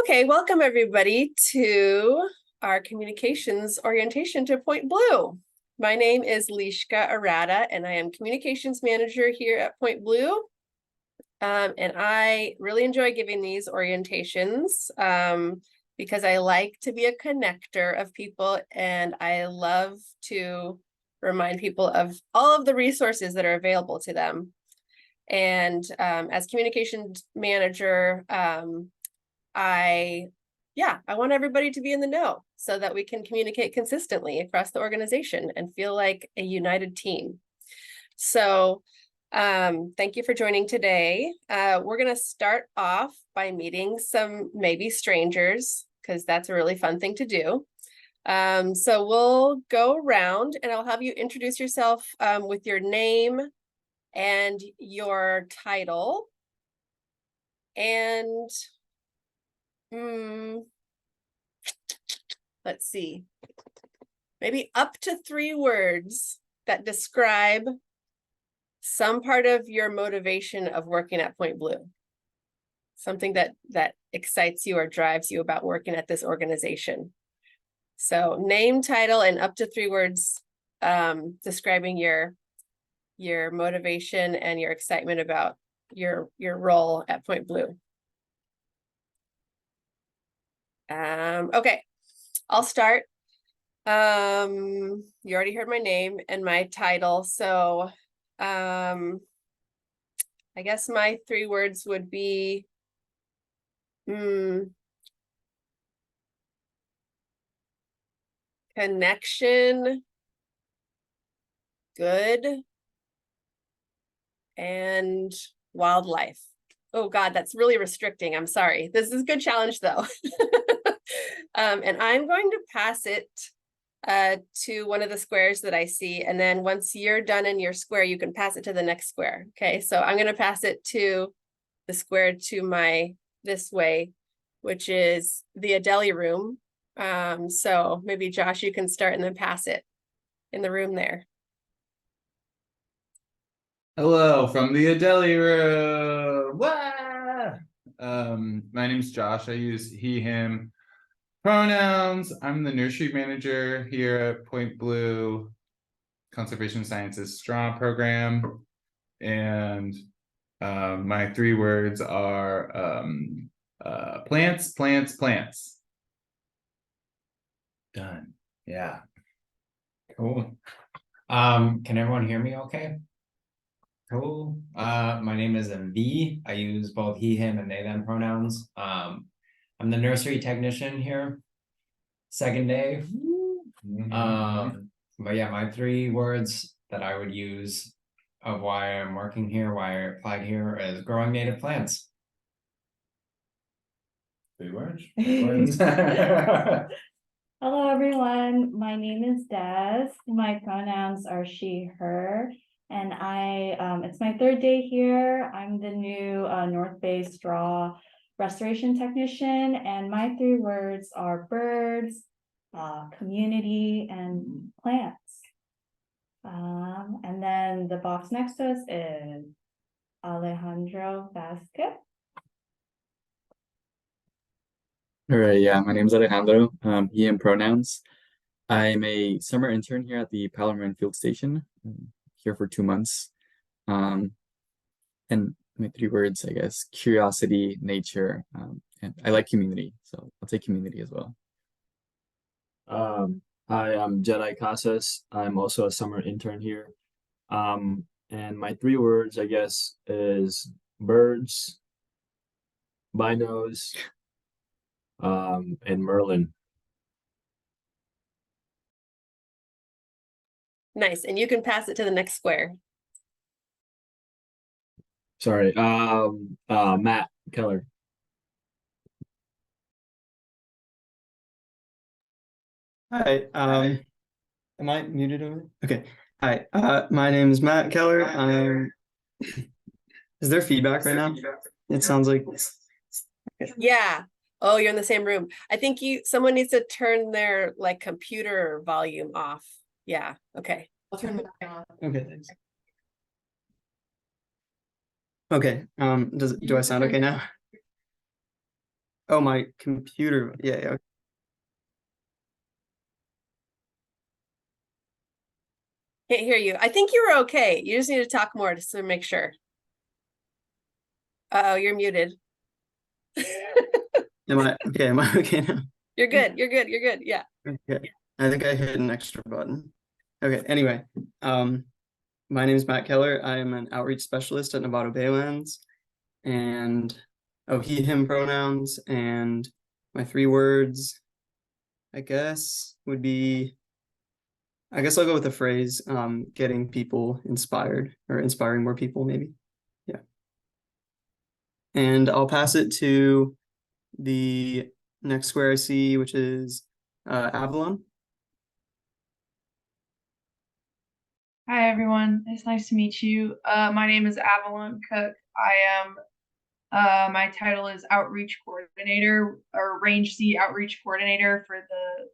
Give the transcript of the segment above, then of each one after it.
Okay, welcome everybody to our communications orientation to Point Blue. My name is Lishka Arata, and I am communications manager here at Point Blue. And I really enjoy giving these orientations because I like to be a connector of people, and I love to remind people of all of the resources that are available to them. And as communications manager, I want everybody to be in the know so that we can communicate consistently across the organization and feel like a united team. So thank you for joining today. We're going to start off by meeting some maybe strangers, because that's a really fun thing to do. So we'll go around and I'll have you introduce yourself with your name and your title. And let's see, maybe up to 3 words that describe some part of your motivation of working at Point Blue. Something that excites you or drives you about working at this organization. So name, title, and up to 3 words describing your motivation and your excitement about your role at Point Blue. Okay, I'll start. You already heard my name and my title, so I guess my 3 words would be connection, good, and wildlife. Oh God, that's really restricting. I'm sorry. This is a good challenge though. And I'm going to pass it to one of the squares that I see. And then once you're done in your square, you can pass it to the next square. Okay, so I'm going to pass it to the square to this way, which is the Adeli room. So maybe Josh, you can start and then pass it in the room there. Hello from the Adeli room. Wah! My name's Josh. I use he, him pronouns. I'm the nursery manager here at Point Blue Conservation Sciences Strong program. And my 3 words are plants, plants, plants. Done. Yeah. Cool. Can everyone hear me okay? Cool. My name is MV. I use both he, him, and they, them pronouns. I'm the nursery technician here. 2nd day. But yeah, my 3 words that I would use of why I'm working here, why I applied here, is growing native plants. 3 words. Hello everyone, my name is Des. My pronouns are she, her, and it's my 3rd day here. I'm the new North Bay straw restoration technician, and my 3 words are birds, community, and plants. And then the box next to us is Alejandro Vasquez. All right, yeah, my name is Alejandro, he, him pronouns. I'm a summer intern here at the Palomar Field Station, here for 2 months. And my 3 words, I guess, curiosity, nature, and I like community, so I'll take community as well. Hi, I'm Jedi Casas. I'm also a summer intern here. And my 3 words, I guess, is birds, binos, and Merlin. Nice, and you can pass it to the next square. Sorry, Matt Keller. Hi, am I muted over? Okay. Hi, my name is Matt Keller. Is there feedback right now? It sounds like. Yeah. Oh, you're in the same room. I think someone needs to turn their computer volume off. Yeah. Okay. I'll turn it off. Okay, thanks. Okay. Do I sound okay now? Oh, my computer. Yeah. Can't hear you. I think you were okay. You just need to talk more just to make sure. Uh-oh, you're muted. Am I okay? Am I okay now? You're good. You're good. You're good. Yeah. Okay. I think I hit an extra button. Okay. Anyway, my name is Matt Keller. I am an outreach specialist at Novato Baylands, and he, him pronouns, and my 3 words, I guess, would be. I guess I'll go with the phrase, getting people inspired or inspiring more people, maybe. Yeah. And I'll pass it to the next square I see, which is Avalon. Hi everyone, it's nice to meet you. My name is Avalon Cook. I am my title is Outreach Coordinator or Range C Outreach Coordinator for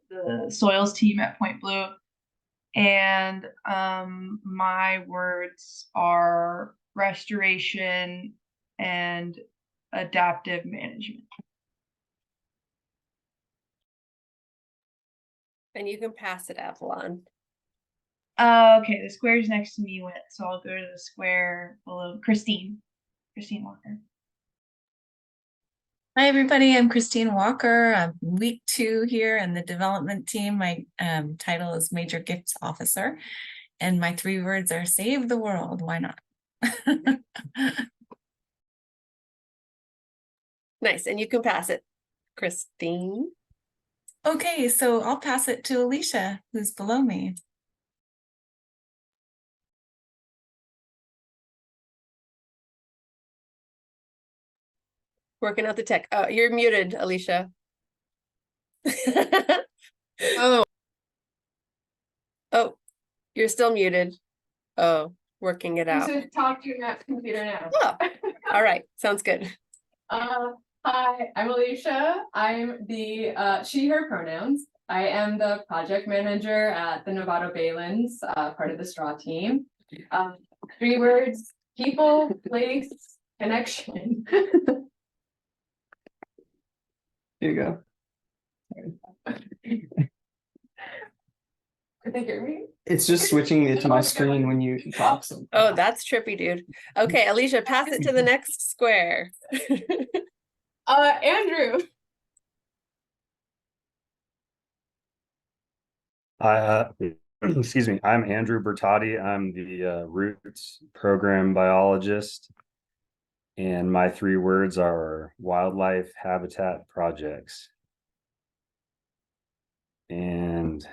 the soils team at Point Blue. And my words are restoration and adaptive management. And you can pass it, Avalon. Okay, the square's next to me went, so I'll go to the square below Christine Walker. Hi, everybody. I'm Christine Walker. I'm week 2 here in the development team. My title is Major Gifts Officer, and my 3 words are save the world. Why not? Nice. And you can pass it, Christine. Okay, so I'll pass it to Alicia, who's below me. Working out the tech. Oh, you're muted, Alicia. Oh, Oh, you're still muted. Oh, working it out. To talk to your computer now. Oh, all right. Sounds good. Hi, I'm Alicia. I'm the she, her pronouns. I am the project manager at the Novato Baylands, part of the straw team. 3 words: people, place, connection. Here you go. Could they hear me? It's just switching it to my screen when you talk. So. Oh, that's trippy, dude. Okay, Alicia, pass it to the next square. Andrew. Excuse me, I'm Andrew Bertotti. I'm the Roots program biologist, and my 3 words are wildlife habitat projects. And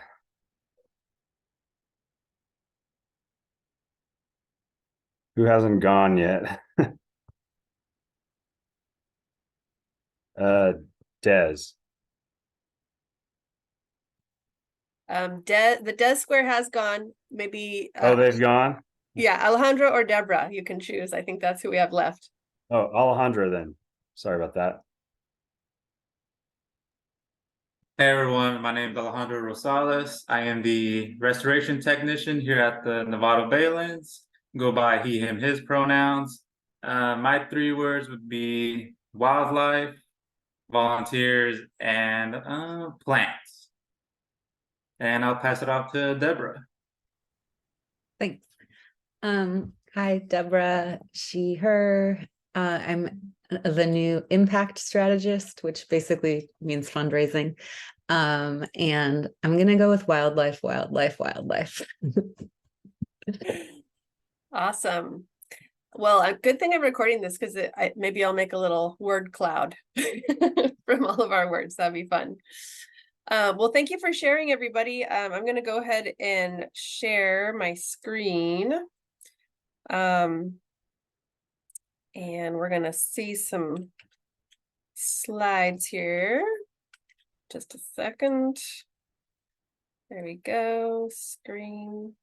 who hasn't gone yet? Des. The Des square has gone. Maybe Oh, they've gone? yeah, Alejandro or Deborah, you can choose. I think that's who we have left. Oh, Alejandro then. Sorry about that. Hey everyone, my name is Alejandro Rosales. I am the restoration technician here at the Novato Baylands. Go by he, him, his pronouns. My 3 words would be wildlife, volunteers, and plants. And I'll pass it off to Deborah. Thanks. Hi, Deborah, she, her. I'm the new impact strategist, which basically means fundraising. And I'm gonna go with wildlife. Awesome. Well, a good thing I'm recording this because maybe I'll make a little word cloud from all of our words. That'd be fun. Well, thank you for sharing, everybody. I'm going to go ahead and share my screen. And we're going to see some slides here. Just a second. There we go. Screen.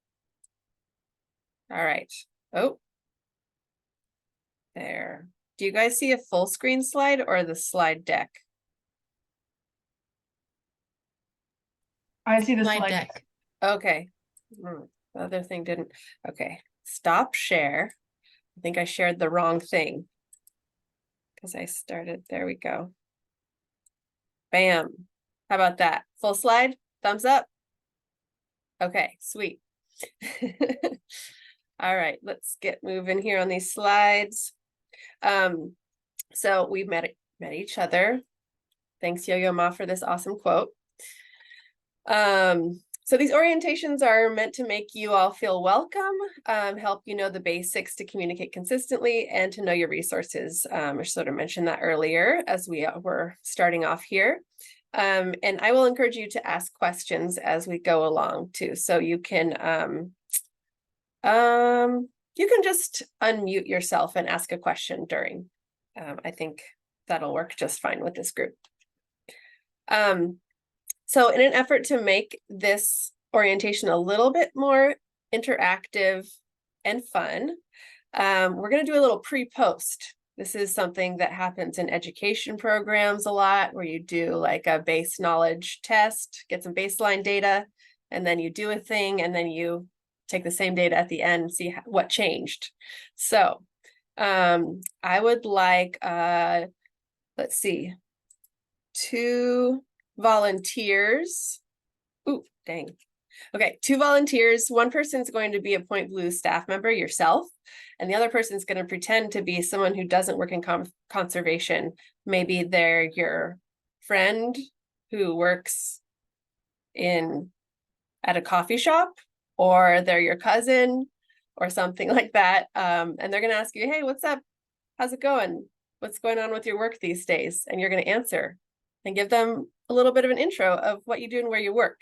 All right. Oh. There. Do you guys see a full screen slide or the slide deck? I see the slide slide deck. Okay. The other thing didn't. Okay. Stop share. I think I shared the wrong thing. Because I started. There we go. Bam. How about that? Full slide, thumbs up. Okay, sweet. All right, let's get moving here on these slides. So we met each other. Thanks, Yo-Yo Ma, for this awesome quote. So these orientations are meant to make you all feel welcome, help you know the basics to communicate consistently and to know your resources. I sort of mentioned that earlier as we were starting off here. And I will encourage you to ask questions as we go along too. So you can just unmute yourself and ask a question during. I think that'll work just fine with this group. So in an effort to make this orientation a little bit more interactive and fun, we're going to do a little pre-post. This is something that happens in education programs a lot, where you do like a base knowledge test, get some baseline data, and then you do a thing, and then you take the same data at the end and see what changed. So I would like, let's see, 2 volunteers. Ooh, dang. Okay, 2 volunteers. One person's going to be a Point Blue staff member, yourself, and the other person's going to pretend to be someone who doesn't work in conservation. Maybe they're your friend who works at a coffee shop, or they're your cousin or something like that. And they're going to ask you, hey, what's up? How's it going? What's going on with your work these days? And you're going to answer and give them a little bit of an intro of what you do and where you work.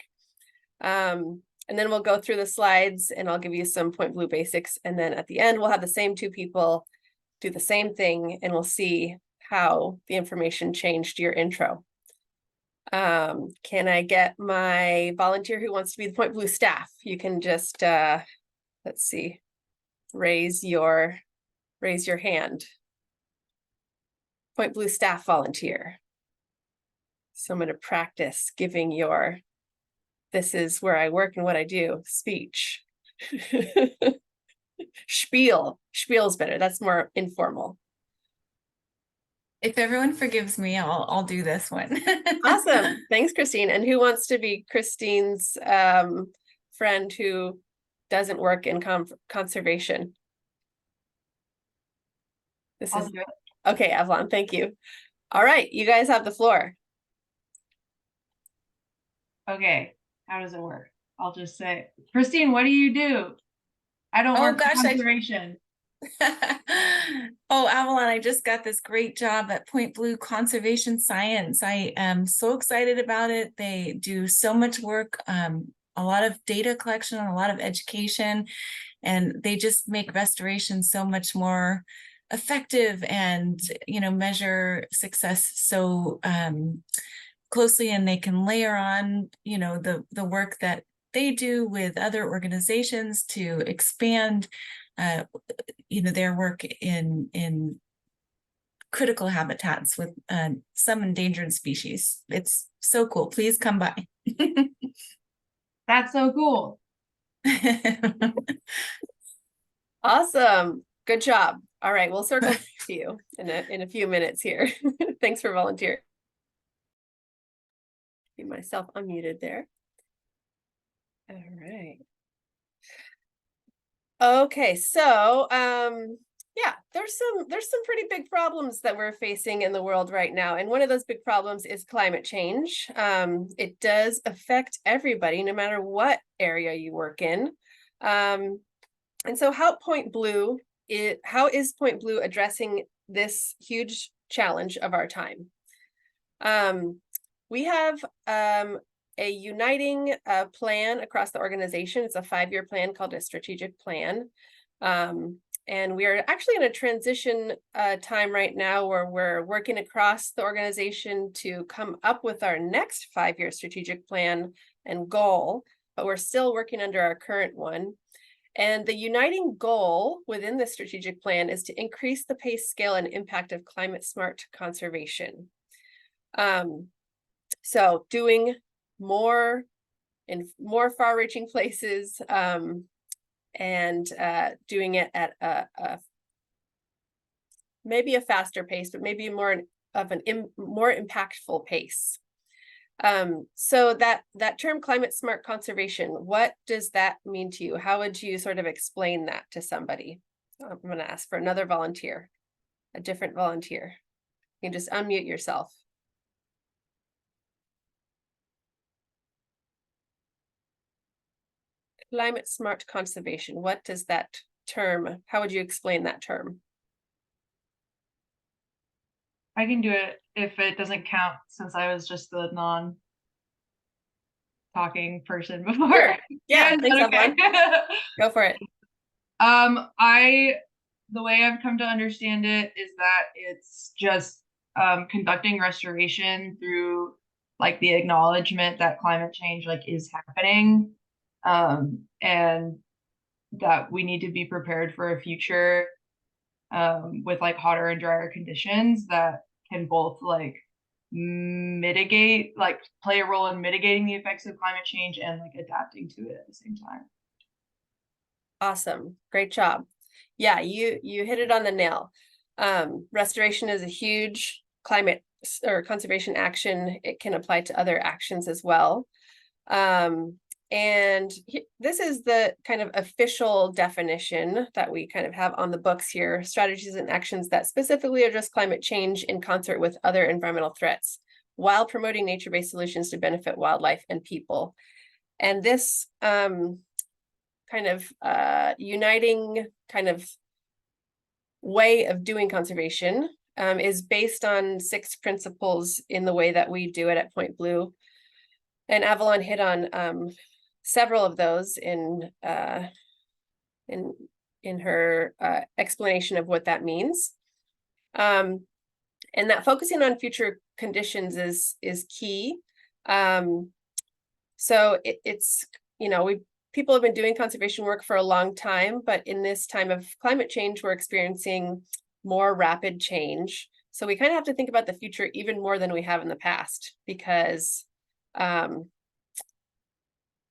And then we'll go through the slides and I'll give you some Point Blue basics. And then at the end, we'll have the same 2 people do the same thing, and we'll see how the information changed your intro. Can I get my volunteer who wants to be the Point Blue staff? You can just, let's see, raise your hand. Point Blue staff volunteer. So I'm going to practice giving your, this is where I work and what I do, speech. Spiel. Spiel's better. That's more informal. If everyone forgives me, I'll do this one. Awesome. Thanks, Christine. And who wants to be Christine's friend who doesn't work in conservation? I'll do it. Okay, Avalon, thank you. All right, you guys have the floor. Okay, how does it work? I'll just say, Christine, what do you do? I don't work in conservation. Oh, Avalon, I just got this great job at Point Blue Conservation Science. I am so excited about it. They do so much work, a lot of data collection, a lot of education, and they just make restoration so much more effective and, measure success so closely, and they can layer on, the work that they do with other organizations to expand their work in critical habitats with some endangered species. It's so cool. Please come by. That's so cool. Awesome. Good job. All right, we'll circle back to you in a few minutes here. Thanks for volunteering. Keep myself unmuted there. All right. Okay, so yeah, there's some pretty big problems that we're facing in the world right now, and one of those big problems is climate change. It does affect everybody, no matter what area you work in. And so how is Point Blue addressing this huge challenge of our time? We have a uniting plan across the organization. It's a 5-year plan called a strategic plan. And we are actually in a transition time right now where we're working across the organization to come up with our next 5-year strategic plan and goal, but we're still working under our current one. And the uniting goal within the strategic plan is to increase the pace, scale, and impact of climate smart conservation. So doing more in more far-reaching places, and doing it at maybe a faster pace, but maybe more of more impactful pace. So that term climate smart conservation, what does that mean to you? How would you sort of explain that to somebody? I'm going to ask for another volunteer, a different volunteer. You can just unmute yourself. Climate smart conservation, what does that term, how would you explain that term? I can do it if it doesn't count since I was just the non-talking person before. Sure. Yeah, is thanks, that okay? Evelyn. Go for it. The way I've come to understand it is that it's just conducting restoration through like the acknowledgement that climate change like is happening, and that we need to be prepared for a future with like hotter and drier conditions that can both like mitigate, like play a role in mitigating the effects of climate change and like adapting to it at the same time. Awesome. Great job. Yeah, you hit it on the nail. Restoration is a huge climate or conservation action. It can apply to other actions as well. And this is the kind of official definition that we kind of have on the books here: strategies and actions that specifically address climate change in concert with other environmental threats, while promoting nature-based solutions to benefit wildlife and people. And this kind of uniting kind of way of doing conservation is based on 6 principles in the way that we do it at Point Blue. And Avalon hit on several of those in her explanation of what that means. And that focusing on future conditions is key. So it's, you know, people have been doing conservation work for a long time, but in this time of climate change, we're experiencing more rapid change. So we kind of have to think about the future even more than we have in the past, because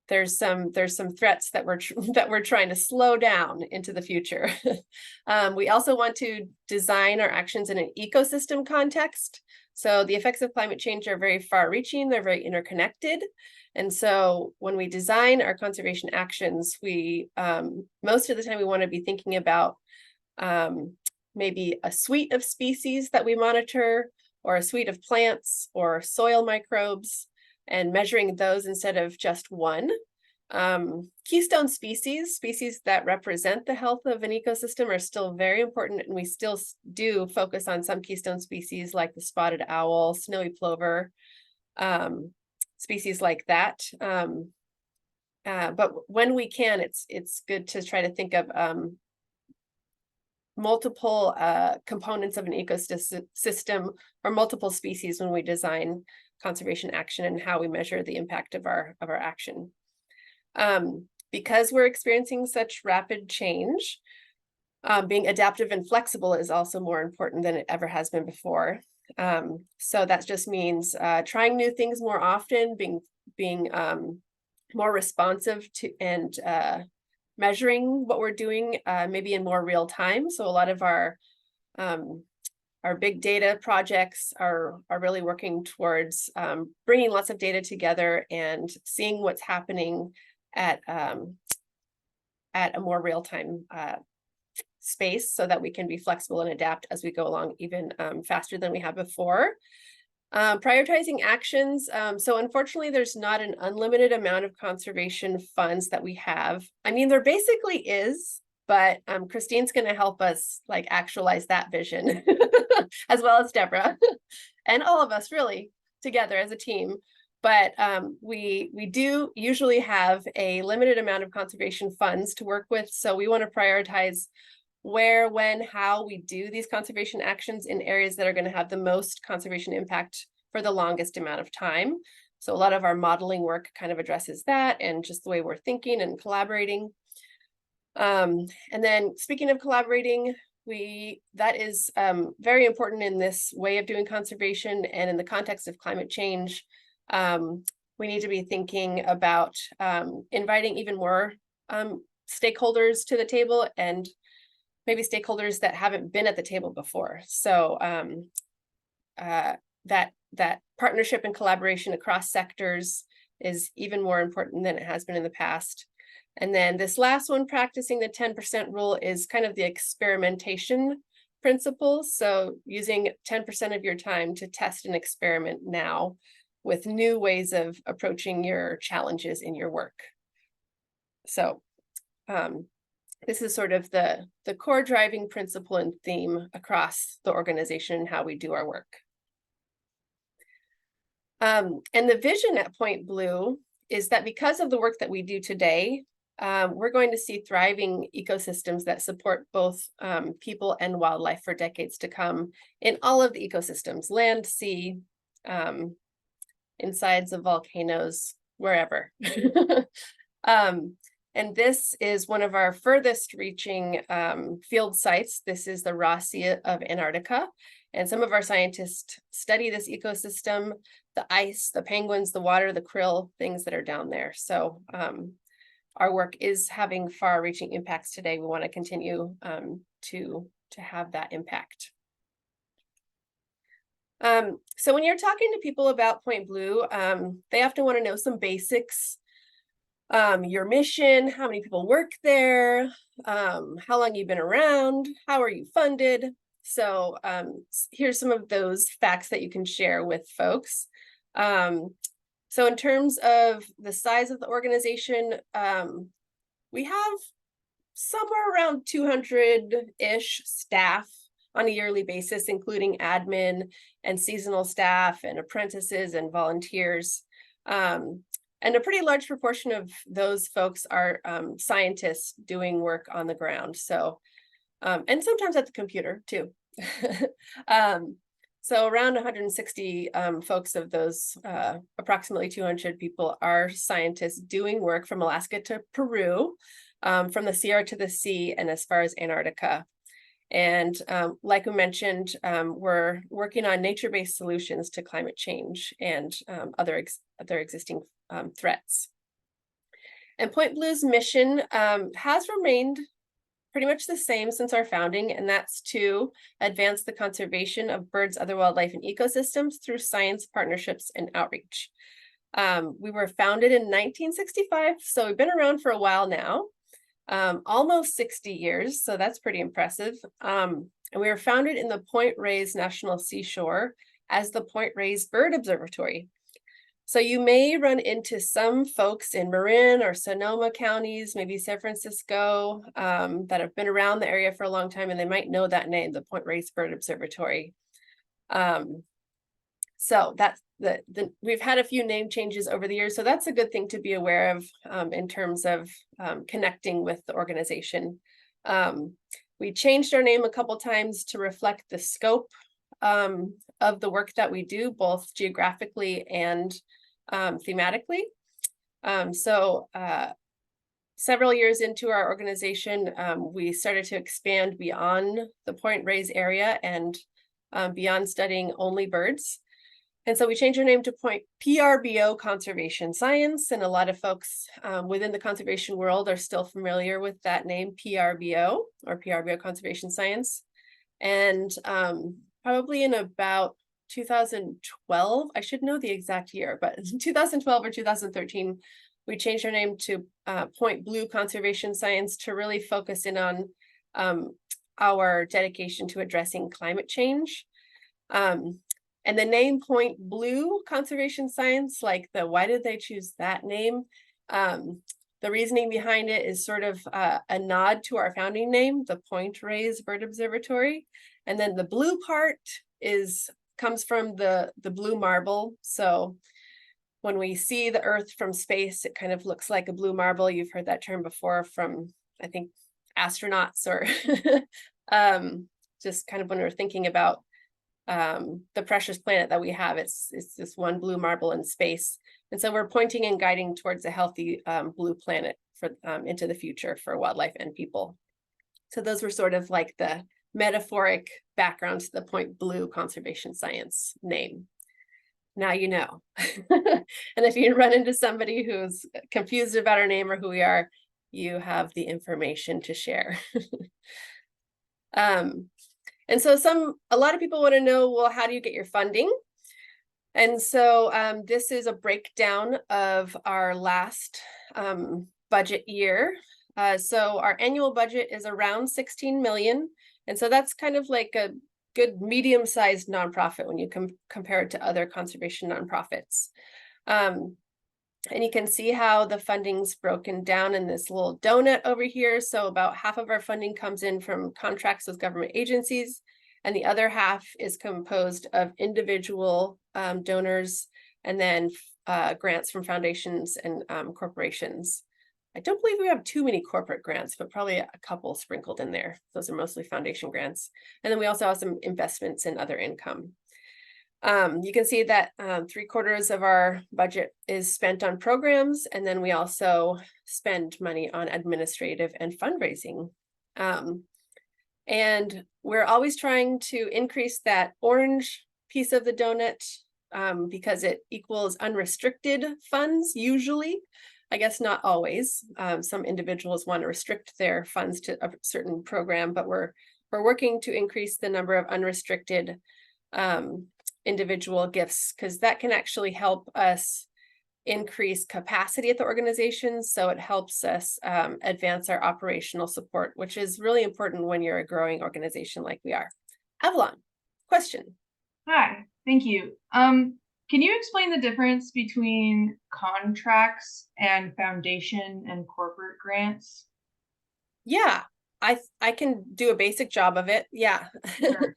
there's some threats that we're trying to slow down into the future. We also want to design our actions in an ecosystem context. So the effects of climate change are very far-reaching, they're very interconnected. And so when we design our conservation actions, we most of the time we want to be thinking about maybe a suite of species that we monitor, or a suite of plants or soil microbes, and measuring those instead of just one. Keystone species that represent the health of an ecosystem are still very important, and we still do focus on some keystone species like the spotted owl, snowy plover, species like that. But when we can, it's good to try to think of multiple components of an ecosystem or multiple species when we design conservation action and how we measure the impact of our action. Because we're experiencing such rapid change, being adaptive and flexible is also more important than it ever has been before. So that just means trying new things more often, being more responsive to and measuring what we're doing maybe in more real time. So a lot of our big data projects are really working towards bringing lots of data together and seeing what's happening at a more real-time space, so that we can be flexible and adapt as we go along even faster than we have before. Prioritizing actions. So unfortunately, there's not an unlimited amount of conservation funds that we have. I mean, there basically is, but Christine's going to help us like actualize that vision as well as Deborah and all of us really together as a team. But we do usually have a limited amount of conservation funds to work with. So we want to prioritize where, when, how we do these conservation actions in areas that are going to have the most conservation impact for the longest amount of time. So a lot of our modeling work kind of addresses that, and just the way we're thinking and collaborating. And then speaking of collaborating, that is very important in this way of doing conservation, and in the context of climate change. We need to be thinking about inviting even more stakeholders to the table, and maybe stakeholders that haven't been at the table before. So that that partnership and collaboration across sectors is even more important than it has been in the past. And then this last one, practicing the 10% rule, is kind of the experimentation principle. So using 10% of your time to test and experiment now with new ways of approaching your challenges in your work. So this is sort of the core driving principle and theme across the organization and how we do our work. And the vision at Point Blue is that because of the work that we do today, we're going to see thriving ecosystems that support both people and wildlife for decades to come in all of the ecosystems, land, sea, insides of volcanoes, wherever. And this is one of our furthest reaching field sites. This is the raw sea of Antarctica. And some of our scientists study this ecosystem, the ice, the penguins, the water, the krill, things that are down there. So our work is having far-reaching impacts today. We want to continue to have that impact. So when you're talking to people about Point Blue, they often want to know some basics. Your mission, how many people work there, how long you've been around, how are you funded? So here's some of those facts that you can share with folks. So in terms of the size of the organization, we have somewhere around 200-ish staff on a yearly basis, including admin and seasonal staff and apprentices and volunteers. And a pretty large proportion of those folks are scientists doing work on the ground. So, and sometimes at the computer too. So around 160 folks of those, approximately 200 people are scientists doing work from Alaska to Peru, from the Sierra to the sea, and as far as Antarctica. And like we mentioned, we're working on nature-based solutions to climate change and other existing threats. And Point Blue's mission has remained pretty much the same since our founding, and that's to advance the conservation of birds, other wildlife, and ecosystems through science, partnerships, and outreach. We were founded in 1965, so we've been around for a while now, almost 60 years, so that's pretty impressive. And we were founded in the Point Reyes National Seashore as the Point Reyes Bird Observatory. So you may run into some folks in Marin or Sonoma counties, maybe San Francisco, that have been around the area for a long time, and they might know that name, the Point Reyes Bird Observatory. So that's we've had a few name changes over the years, so that's a good thing to be aware of in terms of connecting with the organization. We changed our name a couple times to reflect the scope of the work that we do, both geographically and thematically. Several years into our organization, we started to expand beyond the Point Reyes area and beyond studying only birds. And so we changed our name to PRBO Conservation Science, and a lot of folks within the conservation world are still familiar with that name, PRBO, or PRBO Conservation Science. And probably in about 2012, I should know the exact year, but 2012 or 2013, we changed our name to Point Blue Conservation Science to really focus in on our dedication to addressing climate change. And the name Point Blue Conservation Science, like why did they choose that name? The reasoning behind it is sort of a nod to our founding name, the Point Reyes Bird Observatory. And then the blue part comes from the blue marble. So when we see the Earth from space, it kind of looks like a blue marble. You've heard that term before from, I think, astronauts or just kind of when we're thinking about the precious planet that we have. It's this one blue marble in space. And so we're pointing and guiding towards a healthy blue planet for into the future for wildlife and people. So those were sort of like the metaphoric background to the Point Blue Conservation Science name. Now you know. And if you run into somebody who's confused about our name or who we are, you have the information to share. And so a lot of people want to know, well, how do you get your funding? And so this is a breakdown of our last budget year. So our annual budget is around 16 million. And so that's kind of like a good medium-sized nonprofit when you compare it to other conservation nonprofits. And you can see how the funding's broken down in this little donut over here. So about half of our funding comes in from contracts with government agencies, and the other half is composed of individual donors, and then grants from foundations and corporations. I don't believe we have too many corporate grants, but probably a couple sprinkled in there. Those are mostly foundation grants. And then we also have some investments in other income. You can see that 3/4 of our budget is spent on programs, and then we also spend money on administrative and fundraising. And we're always trying to increase that orange piece of the donut because it equals unrestricted funds usually. I guess not always. Some individuals want to restrict their funds to a certain program, but we're working to increase the number of unrestricted individual gifts, because that can actually help us increase capacity at the organization. So it helps us advance our operational support, which is really important when you're a growing organization like we are. Avalon, question. Hi, thank you. Can you explain the difference between contracts and foundation and corporate grants? Yeah, I can do a basic job of it. Yeah. Sure.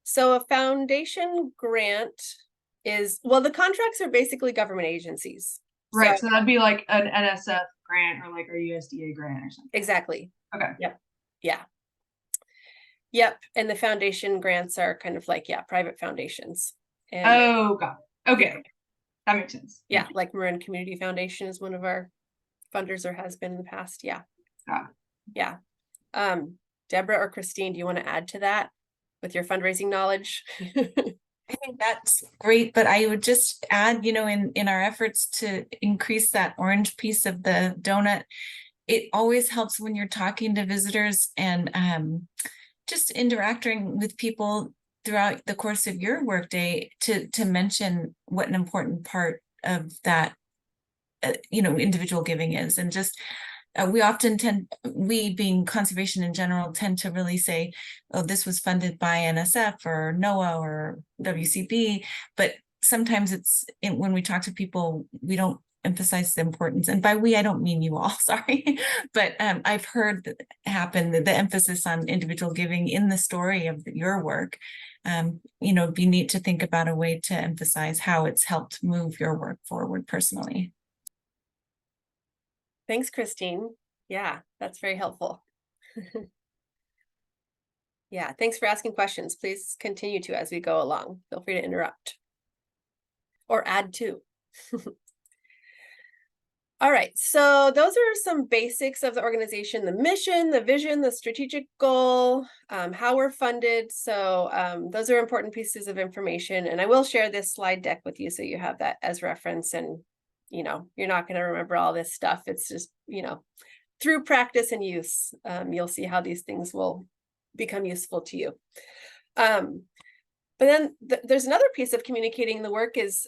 So a foundation grant is, well, the contracts are basically government agencies. Right, so that'd be like an NSF grant or like a USDA grant or something. Exactly. Okay. Yep. Yeah. Yep. And the foundation grants are kind of like, yeah, private foundations. And oh, got it. Okay. Yeah. That makes sense. Yeah, like Marin Community Foundation is one of our funders, or has been in the past. Yeah. Got it. Yeah. Deborah or Christine, do you want to add to that with your fundraising knowledge? I think that's great, but I would just add, you know, in our efforts to increase that orange piece of the donut, it always helps when you're talking to visitors and just interacting with people throughout the course of your workday to mention what an important part of that, you know, individual giving is. And just we often we being conservation in general, tend to really say, oh, this was funded by NSF or NOAA or WCB, but sometimes when we talk to people, we don't emphasize the importance. And by we, I don't mean you all, sorry, but I've heard that happen, the emphasis on individual giving in the story of your work. You know, it'd be neat to think about a way to emphasize how it's helped move your work forward personally. Thanks, Christine. Yeah, that's very helpful. Yeah, thanks for asking questions. Please continue to as we go along. Feel free to interrupt or add to. All right, so those are some basics of the organization: the mission, the vision, the strategic goal, how we're funded. So those are important pieces of information. And I will share this slide deck with you so you have that as reference. And you know, you're not going to remember all this stuff. It's just, you know, through practice and use, you'll see how these things will become useful to you. But then there's another piece of communicating the work is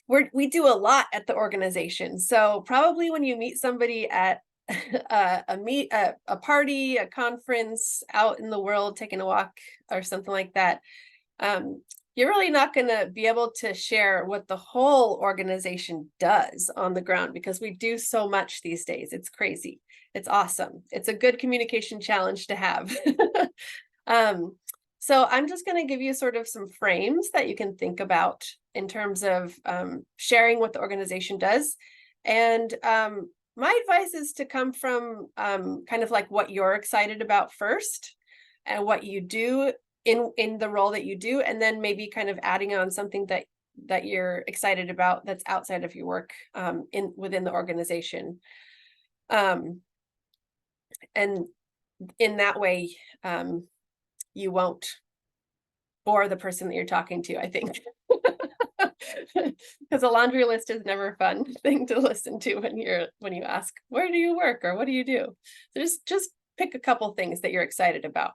we do a lot at the organization. So probably when you meet somebody at a party, a conference, out in the world, taking a walk or something like that, you're really not going to be able to share what the whole organization does on the ground, because we do so much these days. It's crazy. It's awesome. It's a good communication challenge to have. So I'm just going to give you sort of some frames that you can think about in terms of sharing what the organization does. And my advice is to come from kind of like what you're excited about first and what you do in the role that you do, and then maybe kind of adding on something that you're excited about that's outside of your work within the organization. And in that way, you won't bore the person that you're talking to, I think. Because a laundry list is never a fun thing to listen to when you ask, where do you work or what do you do? So just pick a couple things that you're excited about.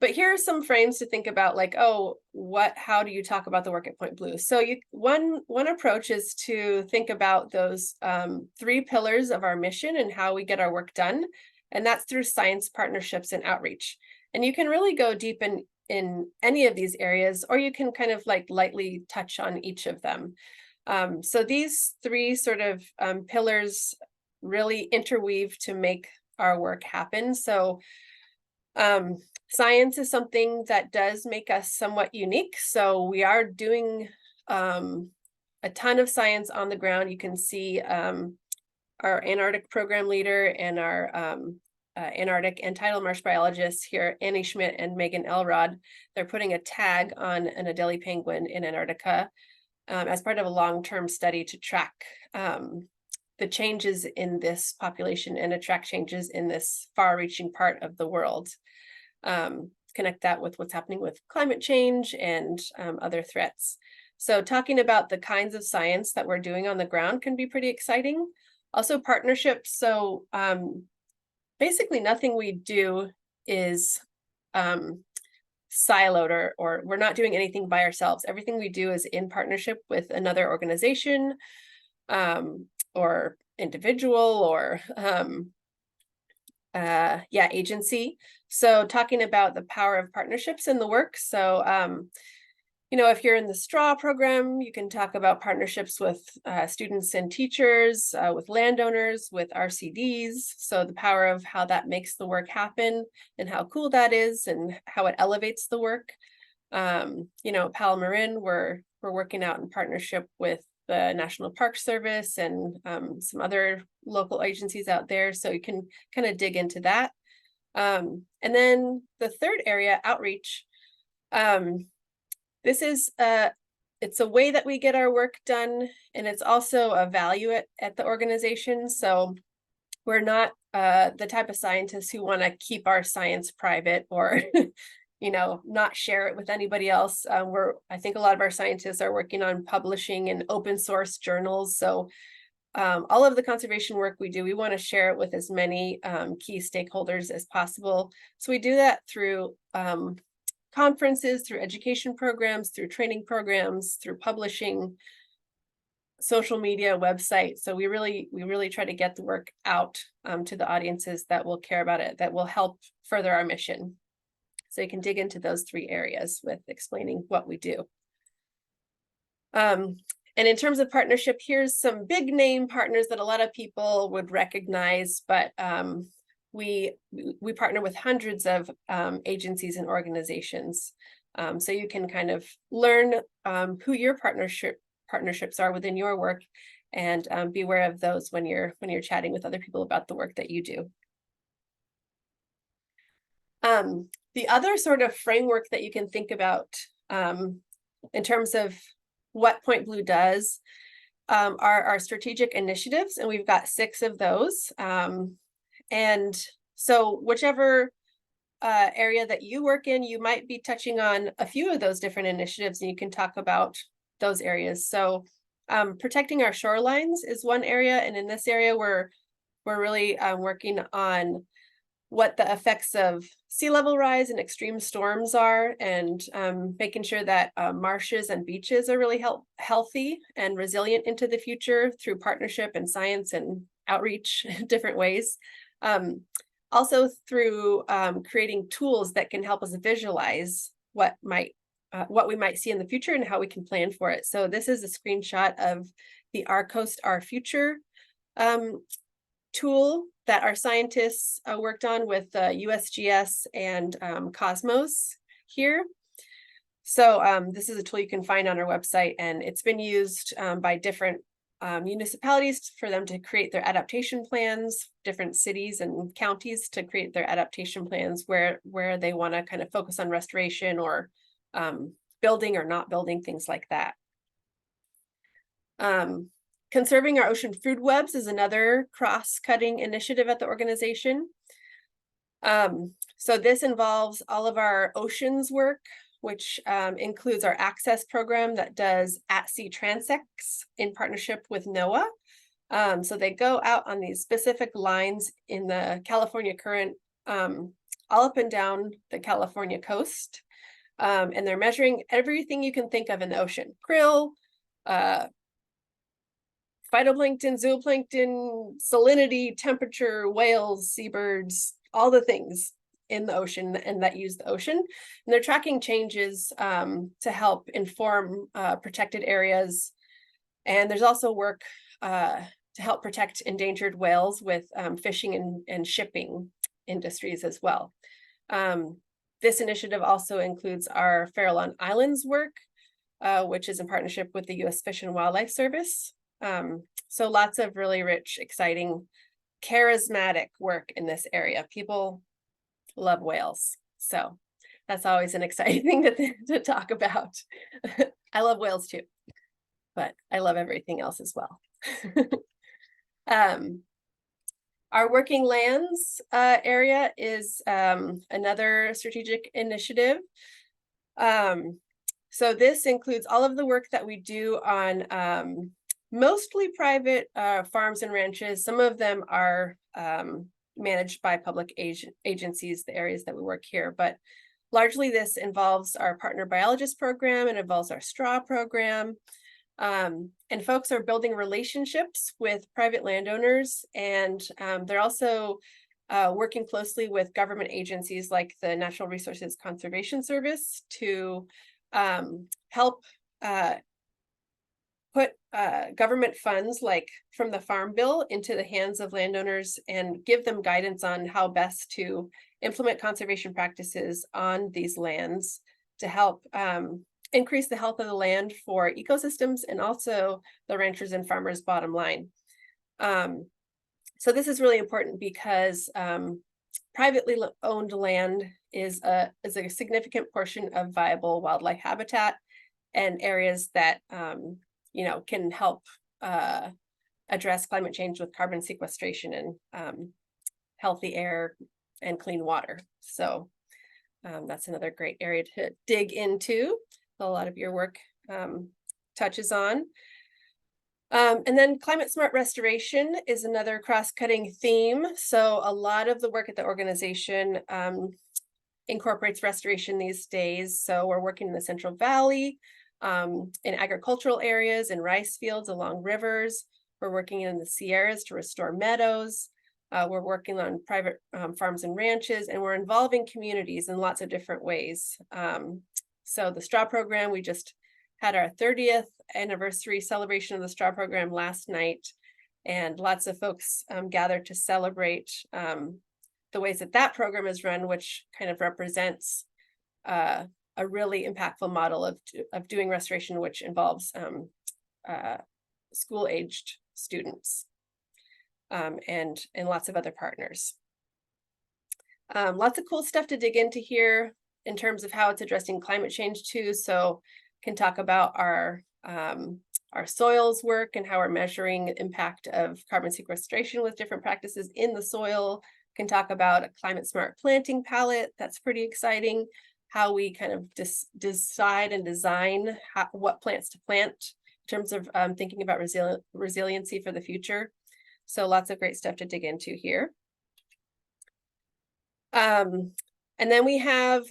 But here are some frames to think about, like, oh, how do you talk about the work at Point Blue? So one approach is to think about those 3 pillars of our mission and how we get our work done. And that's through science, partnerships, and outreach. And you can really go deep in any of these areas, or you can kind of like lightly touch on each of them. So these 3 sort of pillars really interweave to make our work happen. So science is something that does make us somewhat unique. So we are doing a ton of science on the ground. You can see our Antarctic program leader and our Antarctic and tidal marsh biologists here, Annie Schmidt and Megan Elrod. They're putting a tag on an Adelie penguin in Antarctica as part of a long-term study to track the changes in this population and to track changes in this far-reaching part of the world. Connect that with what's happening with climate change and other threats. So talking about the kinds of science that we're doing on the ground can be pretty exciting. Also partnerships. So basically nothing we do is siloed or we're not doing anything by ourselves. Everything we do is in partnership with another organization or individual or agency. So talking about the power of partnerships in the work. So you know, if you're in the STRAW program, you can talk about partnerships with students and teachers, with landowners, with RCDs. So the power of how that makes the work happen and how cool that is and how it elevates the work. You know, at Palmarin, we're working out in partnership with the National Park Service and some other local agencies out there. So you can kind of dig into that. And then the third area, outreach. This is it's a way that we get our work done, and it's also a value at the organization. So we're not the type of scientists who want to keep our science private or you know, not share it with anybody else. I think a lot of our scientists are working on publishing in open source journals. So all of the conservation work we do, we want to share it with as many key stakeholders as possible. So we do that through conferences, through education programs, through training programs, through publishing, social media, websites. So we really try to get the work out to the audiences that will care about it, that will help further our mission. So you can dig into those 3 areas with explaining what we do. And in terms of partnership, here's some big name partners that a lot of people would recognize, but we partner with hundreds of agencies and organizations. So you can kind of learn who your partnerships are within your work and be aware of those when you're chatting with other people about the work that you do. The other sort of framework that you can think about in terms of what Point Blue does are our strategic initiatives, and we've got 6 of those. And so whichever area that you work in, you might be touching on a few of those different initiatives, and you can talk about those areas. So protecting our shorelines is one area, and in this area we're really working on what the effects of sea level rise and extreme storms are, and making sure that marshes and beaches are really healthy and resilient into the future through partnership and science and outreach in different ways. Also through creating tools that can help us visualize what we might see in the future and how we can plan for it. So this is a screenshot of the Our Coast, Our Future tool that our scientists worked on with USGS and Cosmos here. So this is a tool you can find on our website, and it's been used by different municipalities for them to create their adaptation plans, different cities and counties to create their adaptation plans where they want to kind of focus on restoration or building or not building, things like that. Conserving our ocean food webs is another cross-cutting initiative at the organization. So this involves all of our oceans work, which includes our access program that does at-sea transects in partnership with NOAA. So they go out on these specific lines in the California current all up and down the California coast. And they're measuring everything you can think of in the ocean: krill, phytoplankton, zooplankton, salinity, temperature, whales, seabirds, all the things in the ocean and that use the ocean. And they're tracking changes to help inform protected areas. And there's also work to help protect endangered whales with fishing and shipping industries as well. This initiative also includes our Farallon Islands work, which is in partnership with the U.S. Fish and Wildlife Service. So lots of really rich, exciting, charismatic work in this area. People love whales. So that's always an exciting thing to talk about. I love whales too, but I love everything else as well. Our working lands area is another strategic initiative. So this includes all of the work that we do on mostly private farms and ranches. Some of them are managed by public agencies, the areas that we work here, but largely this involves our partner biologist program and involves our straw program. And folks are building relationships with private landowners, and they're also working closely with government agencies like the Natural Resources Conservation Service to help put government funds like from the Farm Bill into the hands of landowners and give them guidance on how best to implement conservation practices on these lands to help increase the health of the land for ecosystems and also the ranchers and farmers' bottom line. So this is really important because privately owned land is a significant portion of viable wildlife habitat and areas that can help address climate change with carbon sequestration and healthy air and clean water. So that's another great area to dig into. A lot of your work touches on. And then climate smart restoration is another cross-cutting theme. So a lot of the work at the organization incorporates restoration these days. So we're working in the Central Valley, in agricultural areas, in rice fields along rivers. We're working in the Sierras to restore meadows. We're working on private farms and ranches, and we're involving communities in lots of different ways. So the straw program, we just had our 30th anniversary celebration of the straw program last night, and lots of folks gathered to celebrate the ways that program is run, which kind of represents a really impactful model of doing restoration, which involves school-aged students and lots of other partners. Lots of cool stuff to dig into here in terms of how it's addressing climate change too. So can talk about our soils work and how we're measuring the impact of carbon sequestration with different practices in the soil. Can talk about a climate smart planting palette. That's pretty exciting. How we kind of decide and design what plants to plant in terms of thinking about resiliency for the future. So lots of great stuff to dig into here. And then we have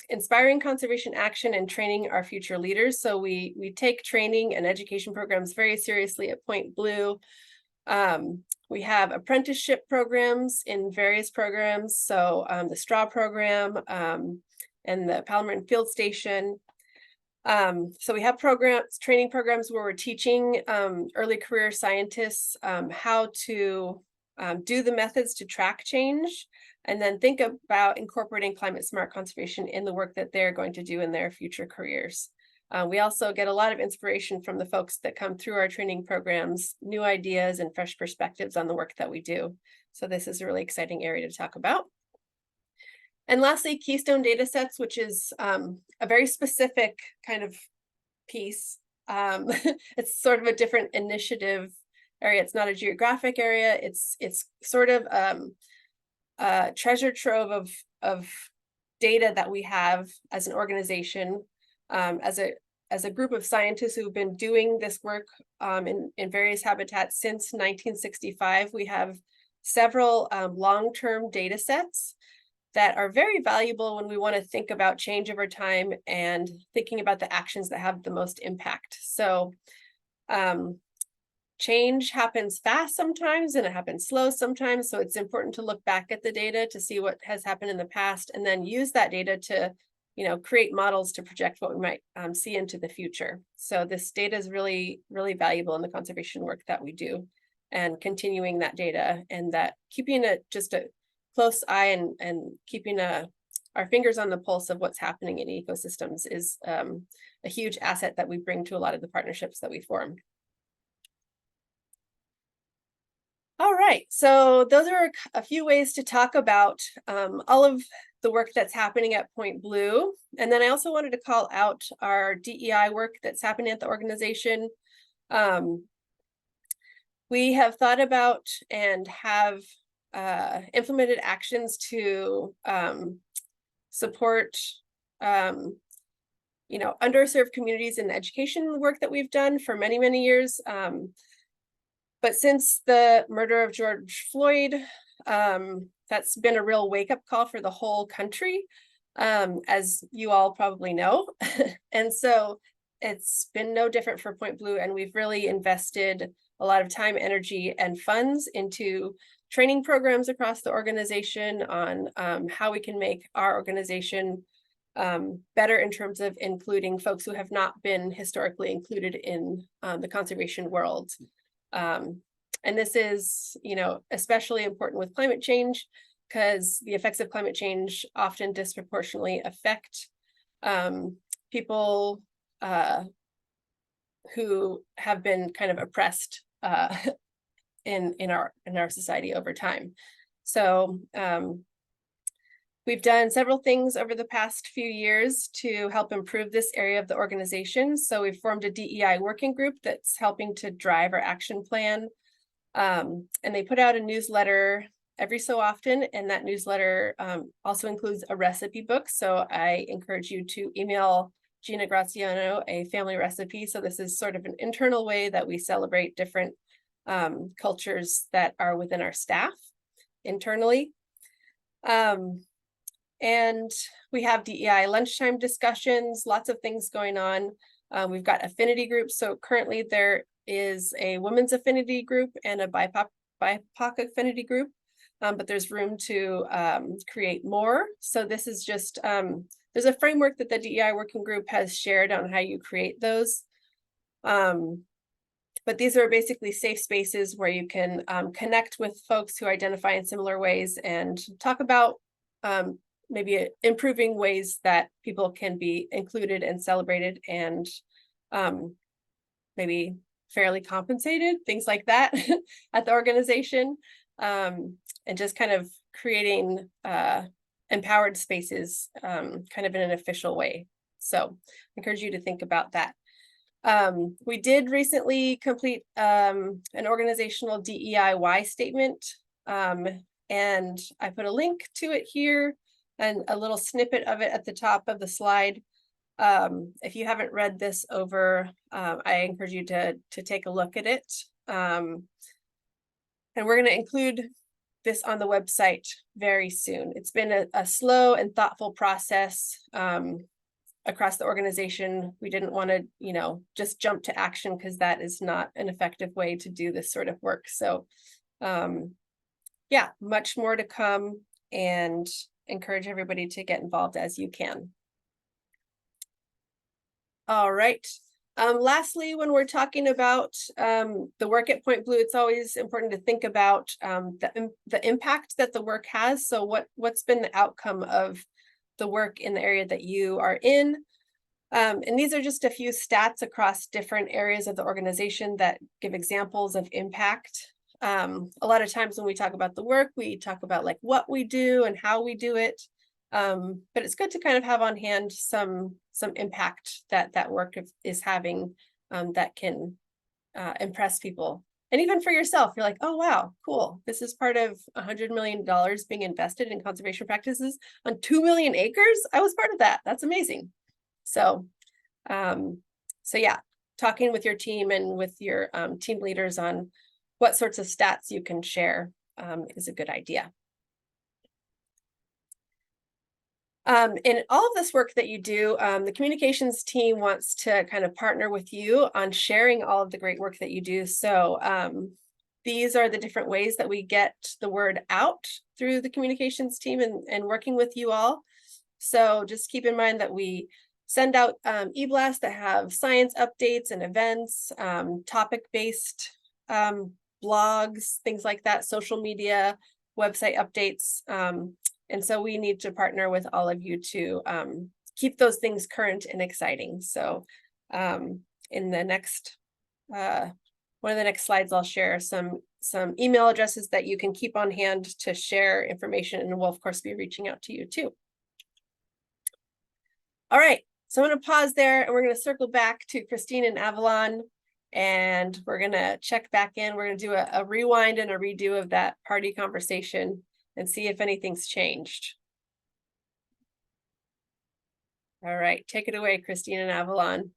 inspiring conservation action and training our future leaders. So we take training and education programs very seriously at Point Blue. We have apprenticeship programs in various programs. So the straw program and the Palomar Field Station. So we have training programs where we're teaching early career scientists how to do the methods to track change, and then think about incorporating climate smart conservation in the work that they're going to do in their future careers. We also get a lot of inspiration from the folks that come through our training programs, new ideas and fresh perspectives on the work that we do. So this is a really exciting area to talk about. And lastly, Keystone data sets, which is a very specific kind of piece. It's sort of a different initiative area. It's not a geographic area. It's sort of a treasure trove of data that we have as an organization, as a group of scientists who've been doing this work in various habitats since 1965. We have several long-term data sets that are very valuable when we want to think about change over time and thinking about the actions that have the most impact. So change happens fast sometimes and it happens slow sometimes. So it's important to look back at the data to see what has happened in the past and then use that data to, create models to project what we might see into the future. So this data is really, really valuable in the conservation work that we do, and continuing that data and that keeping it just a close eye and keeping our fingers on the pulse of what's happening in ecosystems is a huge asset that we bring to a lot of the partnerships that we form. All right, so those are a few ways to talk about all of the work that's happening at Point Blue. And then I also wanted to call out our DEI work that's happening at the organization. We have thought about and have implemented actions to support underserved communities in the education work that we've done for many, many years. But since the murder of George Floyd, that's been a real wake-up call for the whole country, as you all probably know. And so it's been no different for Point Blue, and we've really invested a lot of time, energy, and funds into training programs across the organization on how we can make our organization better in terms of including folks who have not been historically included in the conservation world. And this is, especially important with climate change, because the effects of climate change often disproportionately affect people who have been kind of oppressed in our society over time. So we've done several things over the past few years to help improve this area of the organization. So we've formed a DEI working group that's helping to drive our action plan. And they put out a newsletter every so often, and that newsletter also includes a recipe book. So I encourage you to email Gina Graziano a family recipe. So this is sort of an internal way that we celebrate different cultures that are within our staff internally. And we have DEI lunchtime discussions, lots of things going on. We've got affinity groups. So currently there is a women's affinity group and a BIPOC affinity group, but there's room to create more. So this is just, there's a framework that the DEI working group has shared on how you create those. But these are basically safe spaces where you can connect with folks who identify in similar ways and talk about maybe improving ways that people can be included and celebrated and maybe fairly compensated, things like that at the organization, and just kind of creating empowered spaces kind of in an official way. So I encourage you to think about that. We did recently complete an organizational DEI statement, and I put a link to it here and a little snippet of it at the top of the slide. If you haven't read this over, I encourage you to take a look at it. And we're going to include this on the website very soon. It's been a slow and thoughtful process across the organization. We didn't want to, just jump to action because that is not an effective way to do this sort of work. So yeah, much more to come, and encourage everybody to get involved as you can. All right. Lastly, when we're talking about the work at Point Blue, it's always important to think about the impact that the work has. So what's been the outcome of the work in the area that you are in? And these are just a few stats across different areas of the organization that give examples of impact. A lot of times when we talk about the work, we talk about like what we do and how we do it. But it's good to kind of have on hand some impact that work is having that can impress people. And even for yourself, you're like, oh, wow, cool. This is part of $100 million being invested in conservation practices on 2 million acres. I was part of that. That's amazing. So yeah, talking with your team and with your team leaders on what sorts of stats you can share is a good idea. In all of this work that you do, the communications team wants to kind of partner with you on sharing all of the great work that you do. So these are the different ways that we get the word out through the communications team and working with you all. So just keep in mind that we send out e-blasts that have science updates and events, topic-based blogs, things like that, social media, website updates. And so we need to partner with all of you to keep those things current and exciting. So in the next, one of the next slides, I'll share some email addresses that you can keep on hand to share information, and we'll of course be reaching out to you too. All right, so I'm going to pause there and we're going to circle back to Christine and Avalon, and we're going to check back in. We're going to do a rewind and a redo of that party conversation and see if anything's changed. All right, take it away, Christine and Avalon.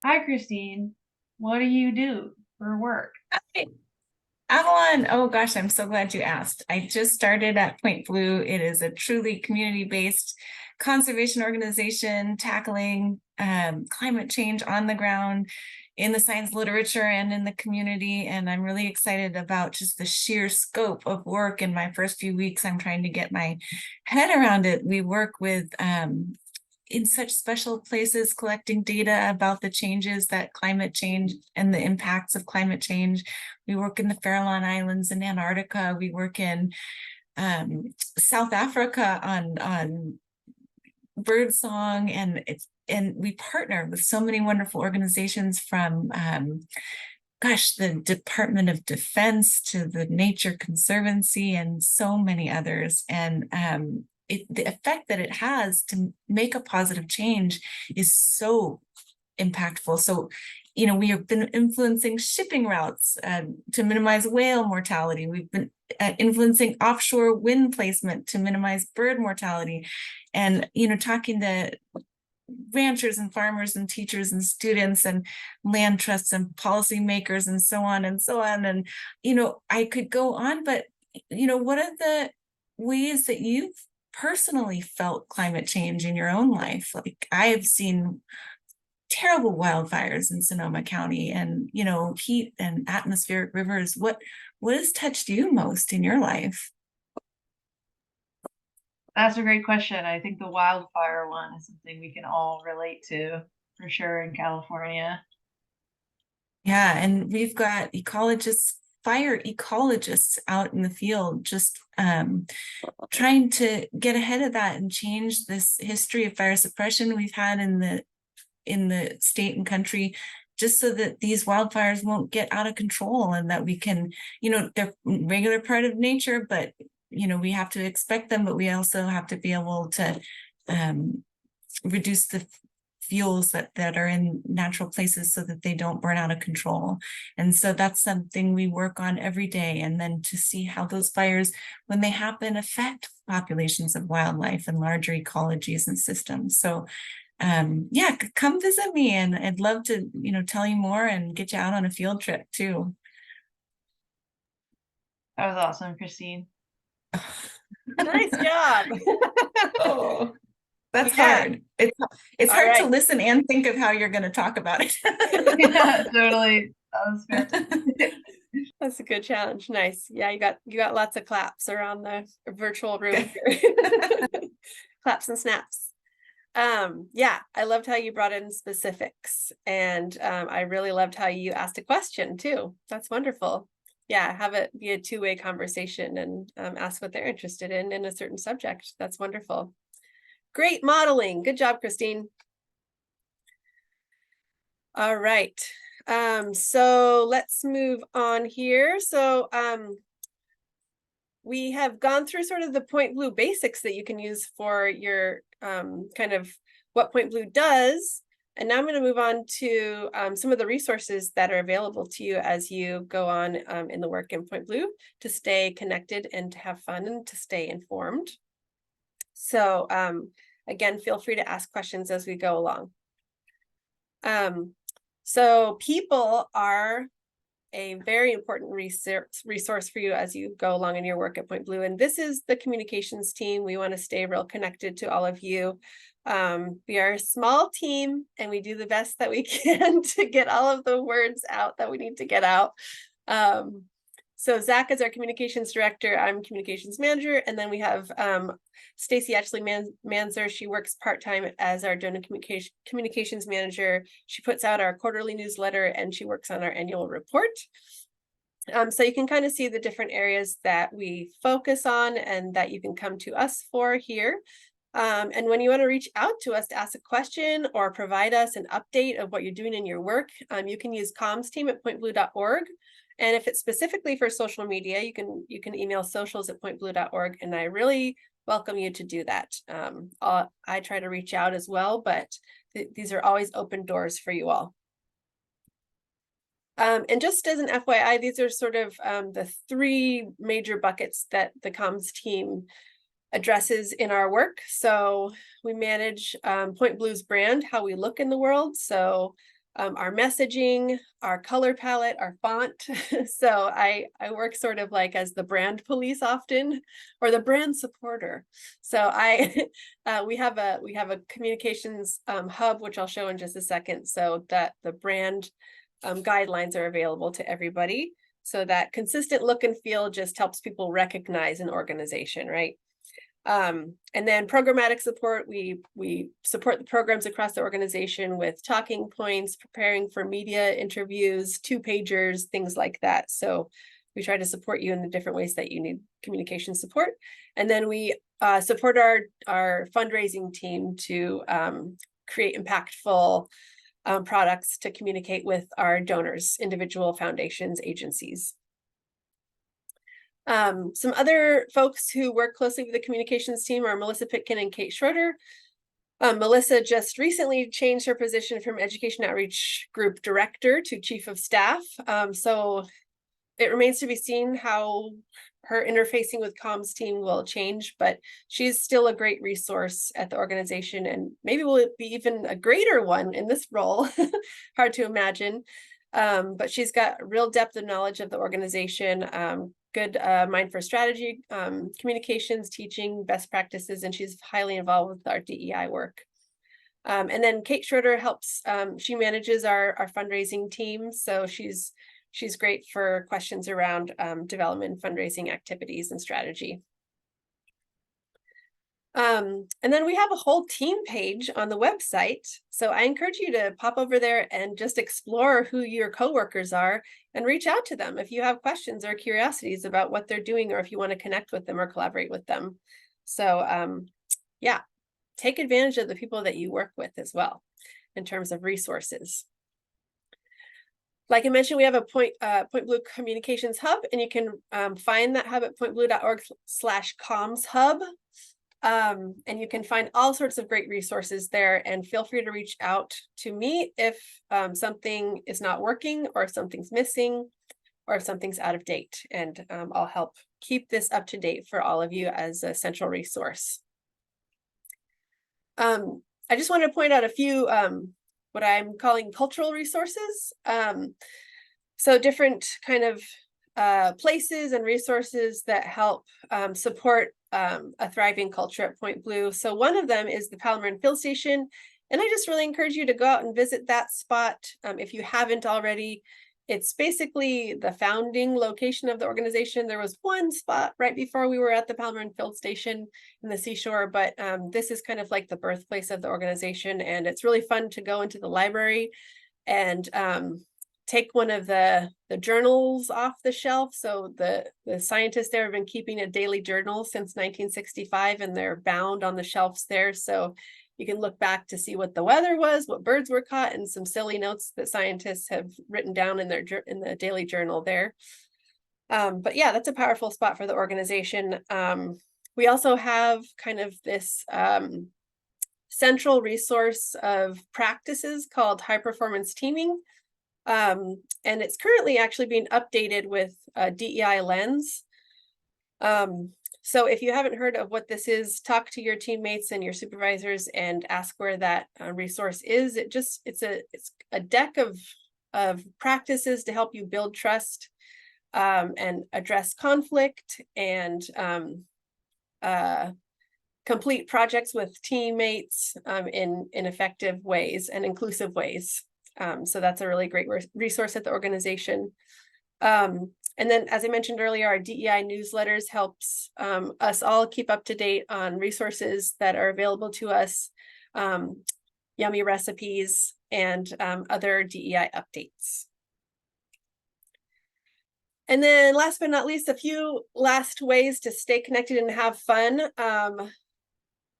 Hi, Christine. What do you do for work? Hi. Avalon, oh gosh, I'm so glad you asked. I just started at Point Blue. It is a truly community-based conservation organization tackling climate change on the ground in the science literature and in the community. And I'm really excited about just the sheer scope of work. In my first few weeks, I'm trying to get my head around it. We work with in such special places, collecting data about the changes that climate change and the impacts of climate change. We work in the Farallon Islands in Antarctica. We work in South Africa on bird song, and we partner with so many wonderful organizations from gosh, the Department of Defense to the Nature Conservancy and so many others. And the effect that it has to make a positive change is so impactful. So, you know, we have been influencing shipping routes to minimize whale mortality. We've been influencing offshore wind placement to minimize bird mortality. And, you know, talking to ranchers and farmers and teachers and students and land trusts and policymakers and so on and so on. And, you know, I could go on, but, you know, what are the ways that you've personally felt climate change in your own life? Like, I have seen terrible wildfires in Sonoma County, and, you know, heat and atmospheric rivers. What has touched you most in your life? That's a great question. I think the wildfire one is something we can all relate to for sure in California. Yeah, and we've got ecologists, fire ecologists out in the field, just trying to get ahead of that and change this history of fire suppression we've had in the state and country, just so that these wildfires won't get out of control, and that we can, you know, they're a regular part of nature, but, you know, we have to expect them, but we also have to be able to reduce the fuels that are in natural places so that they don't burn out of control. And so that's something we work on every day. And then to see how those fires, when they happen, affect populations of wildlife and larger ecologies and systems. So yeah, come visit me, and I'd love to, you know, tell you more and get you out on a field trip too. That was awesome, Christine. Nice job. Oh, that's Yeah. hard. It's All hard to right. listen and think of how you're going to talk about it. Yeah, totally. That was fantastic. That's a good challenge. Nice. Yeah, you got lots of claps around the virtual room here. Claps and snaps. Yeah, I loved how you brought in specifics, and I really loved how you asked a question too. That's wonderful. Yeah, have it be a two-way conversation and ask what they're interested in a certain subject. That's wonderful. Great modeling. Good job, Christine. All right. So let's move on here. So we have gone through sort of the Point Blue basics that you can use for your kind of what Point Blue does. And now I'm going to move on to some of the resources that are available to you as you go on in the work in Point Blue to stay connected and to have fun and to stay informed. So again, feel free to ask questions as we go along. So people are a very important resource for you as you go along in your work at Point Blue. And this is the communications team. We want to stay real connected to all of you. We are a small team and we do the best that we can to get all of the words out that we need to get out. So Zach is our communications director. I'm communications manager. And then we have Stacy actually Manzer. She works part-time as our donor communications manager. She puts out our quarterly newsletter and she works on our annual report. So you can kind of see the different areas that we focus on and that you can come to us for here. And when you want to reach out to us to ask a question or provide us an update of what you're doing in your work, you can use comms@pointblue.org. And if it's specifically for social media, you can email socials@pointblue.org. And I really welcome you to do that. I try to reach out as well, but these are always open doors for you all. And just as an FYI, these are sort of the three major buckets that the comms team addresses in our work. So we manage Point Blue's brand, how we look in the world. So our messaging, our color palette, our font. So I work sort of like as the brand police often, or the brand supporter. So we have a communications hub, which I'll show in just a second, so that the brand guidelines are available to everybody. So that consistent look and feel just helps people recognize an organization, right? And then programmatic support, we support the programs across the organization with talking points, preparing for media interviews, 2-pagers, things like that. So we try to support you in the different ways that you need communication support. And then we support our fundraising team to create impactful products to communicate with our donors, individual foundations, agencies. Some other folks who work closely with the communications team are Melissa Pitkin and Kate Schroeder. Melissa just recently changed her position from Education Outreach Group Director to Chief of Staff. So it remains to be seen how her interfacing with comms team will change, but she's still a great resource at the organization and maybe will be even a greater one in this role. Hard to imagine. But she's got real depth of knowledge of the organization, good mind for strategy, communications, teaching, best practices, and she's highly involved with our DEI work. And then Kate Schroeder helps, she manages our fundraising team. So she's great for questions around development, fundraising activities and strategy. And then we have a whole team page on the website. So I encourage you to pop over there and just explore who your coworkers are and reach out to them if you have questions or curiosities about what they're doing, or if you want to connect with them or collaborate with them. So yeah, take advantage of the people that you work with as well in terms of resources. Like I mentioned, we have a Point Blue Communications Hub, and you can find that hub at pointblue.org/comms hub. And you can find all sorts of great resources there, and feel free to reach out to me if something is not working, or if something's missing, or if something's out of date, and I'll help keep this up to date for all of you as a central resource. I just wanted to point out a few what I'm calling cultural resources. So different kind of places and resources that help support a thriving culture at Point Blue. So one of them is the Palomar Field Station. And I just really encourage you to go out and visit that spot if you haven't already. It's basically the founding location of the organization. There was one spot right before we were at the Palomar Field Station in the seashore, but this is kind of like the birthplace of the organization. And it's really fun to go into the library and take one of the journals off the shelf. So the scientists there have been keeping a daily journal since 1965, and they're bound on the shelves there. So you can look back to see what the weather was, what birds were caught, and some silly notes that scientists have written down in the daily journal there. But yeah, that's a powerful spot for the organization. We also have kind of this central resource of practices called high performance teaming. And it's currently actually being updated with a DEI lens. So if you haven't heard of what this is, talk to your teammates and your supervisors and ask where that resource is. It's a deck of of practices to help you build trust and address conflict and complete projects with teammates in effective ways and inclusive ways. So that's a really great resource at the organization. And then, as I mentioned earlier, our DEI newsletters helps us all keep up to date on resources that are available to us, yummy recipes, and other DEI updates. And then last but not least, a few last ways to stay connected and have fun.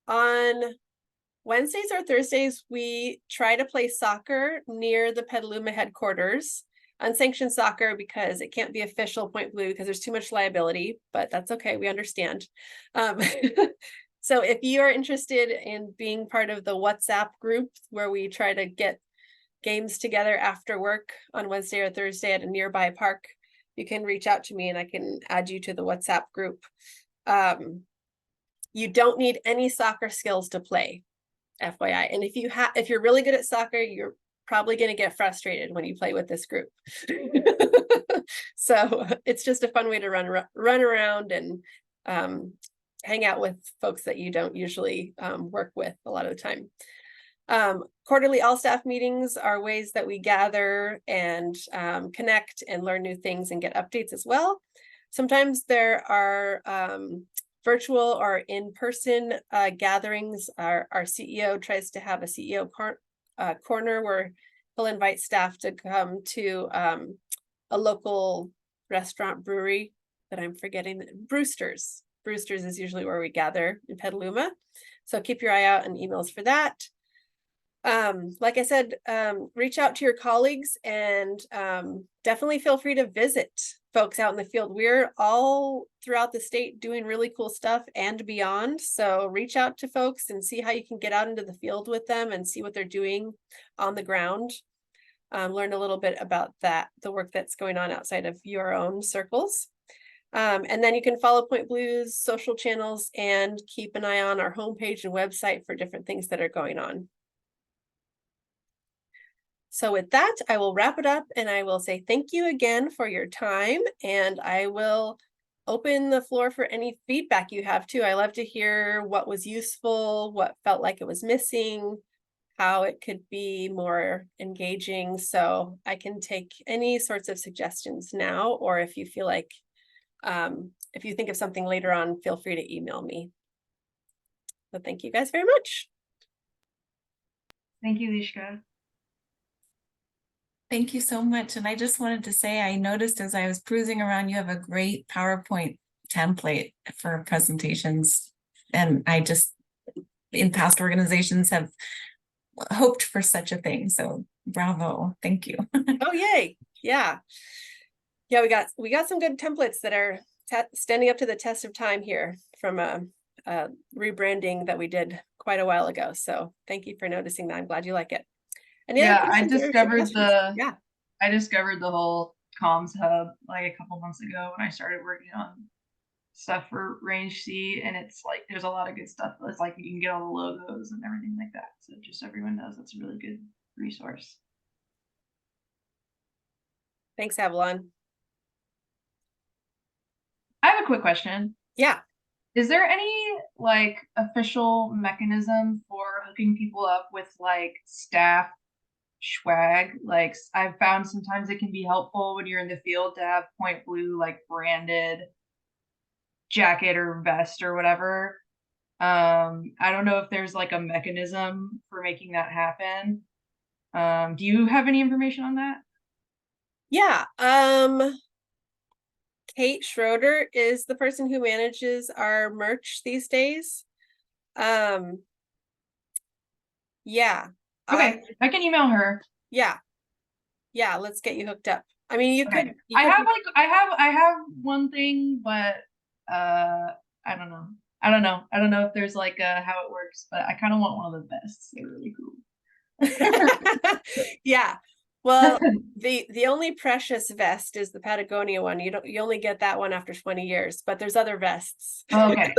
On Wednesdays or Thursdays, we try to play soccer near the Petaluma headquarters. Unsanctioned soccer because it can't be official Point Blue because there's too much liability, but that's okay, we understand. So if you are interested in being part of the WhatsApp group where we try to get games together after work on Wednesday or Thursday at a nearby park, you can reach out to me and I can add you to the WhatsApp group. You don't need any soccer skills to play, FYI. And if you're really good at soccer, you're probably going to get frustrated when you play with this group. So it's just a fun way to run around and hang out with folks that you don't usually work with a lot of the time. Quarterly all staff meetings are ways that we gather and connect and learn new things and get updates as well. Sometimes there are virtual or in-person gatherings. Our CEO tries to have a CEO corner where he'll invite staff to come to a local restaurant brewery that I'm forgetting. Brewster's is usually where we gather in Petaluma. So keep your eye out on emails for that. Like I said, reach out to your colleagues and definitely feel free to visit folks out in the field. We're all throughout the state doing really cool stuff and beyond. So reach out to folks and see how you can get out into the field with them and see what they're doing on the ground. Learn a little bit about the work that's going on outside of your own circles. And then you can follow Point Blue's social channels and keep an eye on our homepage and website for different things that are going on. So with that, I will wrap it up and I will say thank you again for your time, and I will open the floor for any feedback you have too. I love to hear what was useful, what felt like it was missing, how it could be more engaging. So I can take any sorts of suggestions now, or if you feel like, if you think of something later on, feel free to email me. So thank you guys very much. Thank you, Lishka. Thank you so much. And I just wanted to say, I noticed as I was cruising around, you have a great PowerPoint template for presentations. And I just, in past organizations, have hoped for such a thing. So bravo. Thank you. Oh, yay. Yeah. Yeah, we got some good templates that are standing up to the test of time here from a rebranding that we did quite a while ago. So thank you for noticing that. I'm glad you like it. Yeah, I discovered the whole comms hub like a couple months ago when I started working on stuff for Range C, and it's like there's a lot of good stuff. It's like you can get all the logos and everything like that. So just so everyone knows, that's a really good resource. Thanks, Avalon. I have a quick question. Yeah. Is there any like official mechanism for hooking people up with like staff swag? Like I've found sometimes it can be helpful when you're in the field to have Point Blue like branded jacket or vest or whatever. I don't know if there's like a mechanism for making that happen. Do you have any information on that? Yeah. Kate Schroeder is the person who manages our merch these days. Yeah. Okay, I can email her. Yeah. Yeah, let's get you hooked up. I mean, you Okay. could. I have one thing, but I don't know. I don't know if there's like how it works, but I kind of want one of the vests. They're really cool. Yeah. Well, the only precious vest is the Patagonia one. You only get that one after 20 years, but there's other vests. Okay.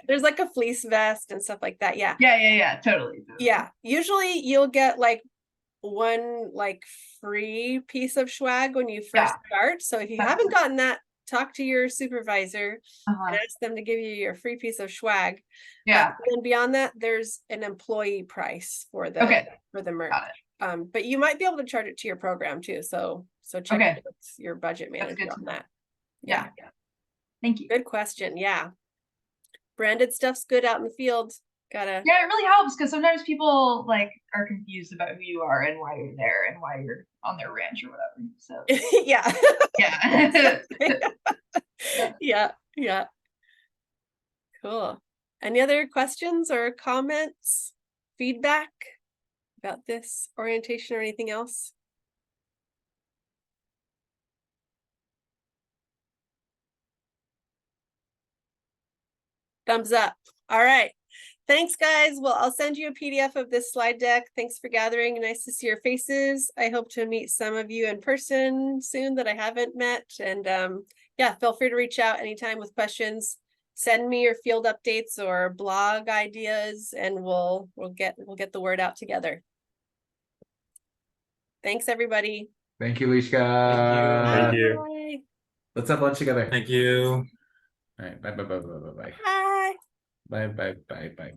There's like a fleece vest and stuff like that. Yeah. Yeah, totally. Yeah. Usually you'll get like one like free piece of swag when you first Yeah. start. So if you That's haven't gotten that, talk to your supervisor and Uh-huh. ask them to give you your free piece of swag. Yeah. And then beyond that, there's an employee price for the Okay. merch. Got it. But you might be able to charge it to your program too. So check Okay. with your budget That's manager good to on know. that. Yeah. Thank you. Good question. Yeah. Branded stuff's good out in the field. Gotta Yeah, it really helps because sometimes people like are confused about who you are and why you're there and why you're on their ranch or whatever. So yeah. yeah. Yeah. Cool. Any other questions or comments, feedback about this orientation or anything else? Thumbs up. All right. Thanks, guys. Well, I'll send you a PDF of this slide deck. Thanks for gathering. Nice to see your faces. I hope to meet some of you in person soon that I haven't met. And yeah, feel free to reach out anytime with questions. Send me your field updates or blog ideas, and we'll get the word out together. Thanks, everybody. Thank you, Lishka. Thank you. Bye. Let's have lunch together. Thank you. All right. Bye. Bye. Bye. Bye.